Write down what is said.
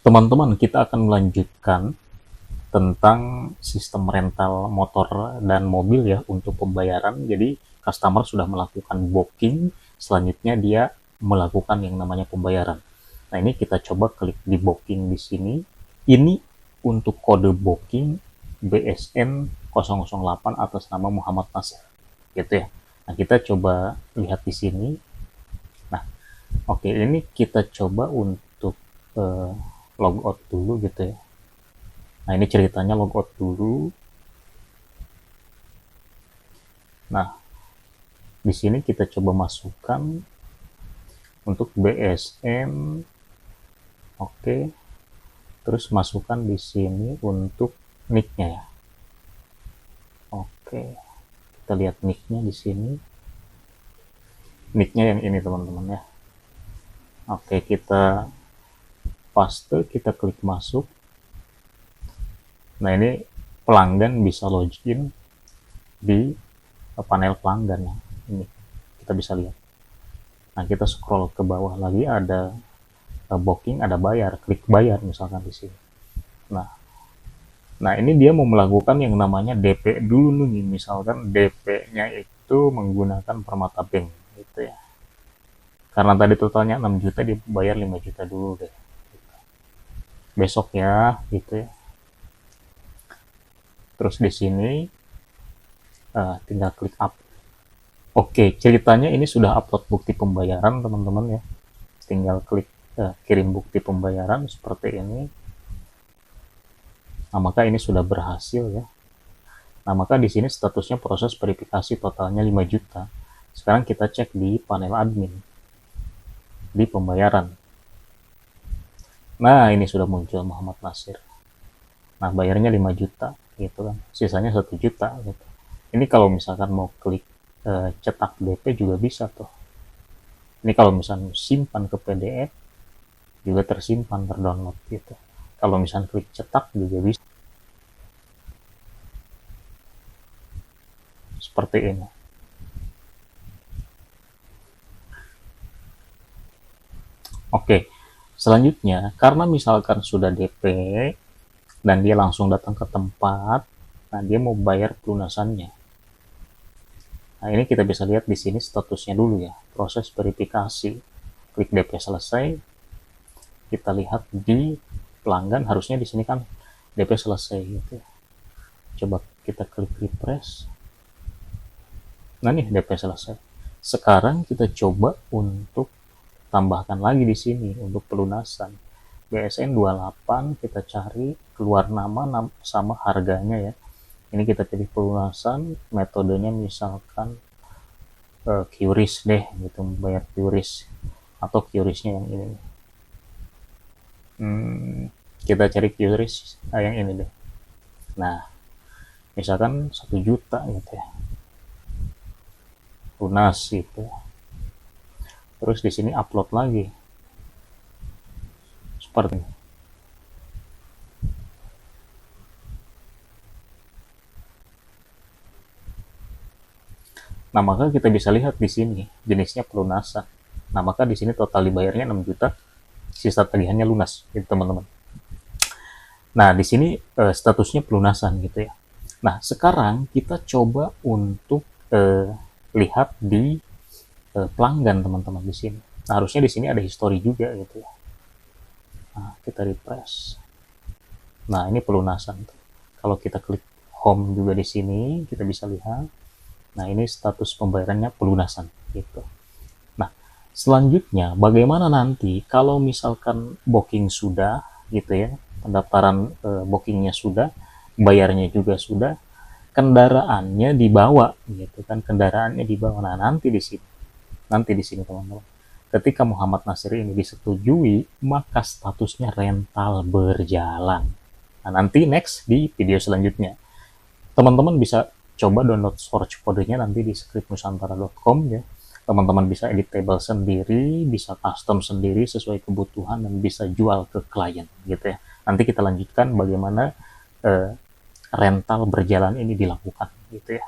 Teman-teman, kita akan melanjutkan tentang sistem rental motor dan mobil ya untuk pembayaran. Jadi customer sudah melakukan booking, selanjutnya dia melakukan yang namanya pembayaran. Nah, ini kita coba klik di booking di sini. Ini untuk kode booking BSN 008 atas nama Muhammad Nasir. Gitu ya. Nah, kita coba lihat di sini. Nah, oke, ini kita coba untuk logout dulu gitu ya. Nah, ini ceritanya logout dulu. Nah, di sini kita coba masukkan untuk BSN. Oke. Terus masukkan di sini untuk nick-nya ya. Oke. Kita lihat nick-nya di sini. Nick-nya yang ini, teman-teman ya. Oke, kita paste, kita klik masuk. Nah, ini pelanggan bisa login di panel pelanggan ya. Ini kita bisa lihat. Nah, kita scroll ke bawah lagi, ada booking, ada bayar, klik bayar misalkan di sini. Nah, ini dia mau melakukan yang namanya DP dulu nih, misalkan DP-nya itu menggunakan Permata Bank gitu ya. Karena tadi totalnya 6 juta, dia bayar 5 juta dulu deh. Besok ya, gitu ya. Terus di sini tinggal klik up. Oke, ceritanya ini sudah upload bukti pembayaran, teman-teman ya. Tinggal klik kirim bukti pembayaran seperti ini. Nah, maka ini sudah berhasil ya. Nah, maka di sini statusnya proses verifikasi, totalnya 5 juta. Sekarang kita cek di panel admin, di pembayaran. Nah, ini sudah muncul Muhammad Nasir. Nah, bayarnya 5 juta gitu kan. Sisanya 1 juta gitu. Ini kalau misalkan mau klik cetak DP juga bisa tuh. Ini kalau misalnya simpan ke PDF juga tersimpan, terdownload gitu. Kalau misalnya klik cetak juga bisa. Seperti ini. Oke, selanjutnya karena misalkan sudah DP dan dia langsung datang ke tempat, nah dia mau bayar pelunasannya. Nah, ini kita bisa lihat di sini statusnya dulu ya, proses verifikasi. Klik DP selesai, kita lihat di pelanggan, harusnya di sini kan DP selesai gitu ya. Coba kita klik refresh. Nah, nih DP selesai. Sekarang kita coba untuk tambahkan lagi di sini untuk pelunasan. BSN 28 kita cari, keluar nama sama harganya ya. Ini kita pilih pelunasan, metodenya misalkan QRIS deh gitu, bayar QRIS atau QRIS-nya yang ini. Kita cari QRIS yang ini deh. Nah, misalkan 1 juta gitu ya. Lunas gitu. Terus di sini upload lagi. Seperti ini. Nah, maka kita bisa lihat di sini jenisnya pelunasan. Nah, maka di sini total dibayarnya 6 juta, sisa tagihannya lunas, gitu teman-teman. Nah, di sini statusnya pelunasan gitu ya. Nah, sekarang kita coba untuk lihat di pelanggan teman-teman di sini. Nah, harusnya di sini ada history juga gitu ya. Nah, kita refresh. Nah, ini pelunasan. Kalau kita klik home juga di sini, kita bisa lihat. Nah, ini status pembayarannya pelunasan gitu. Nah, selanjutnya bagaimana nanti kalau misalkan booking sudah gitu ya, pendaftaran bookingnya sudah, bayarnya juga sudah, kendaraannya dibawa gitu kan, kendaraannya dibawa. Nah, nanti di sini teman-teman, ketika Muhammad Nasir ini disetujui, maka statusnya rental berjalan. Nah, nanti next di video selanjutnya teman-teman bisa coba download source kodenya nanti di scriptnusantara.com ya. Teman-teman bisa edit table sendiri, bisa custom sendiri sesuai kebutuhan, dan bisa jual ke klien gitu ya. Nanti kita lanjutkan bagaimana rental berjalan ini dilakukan gitu ya.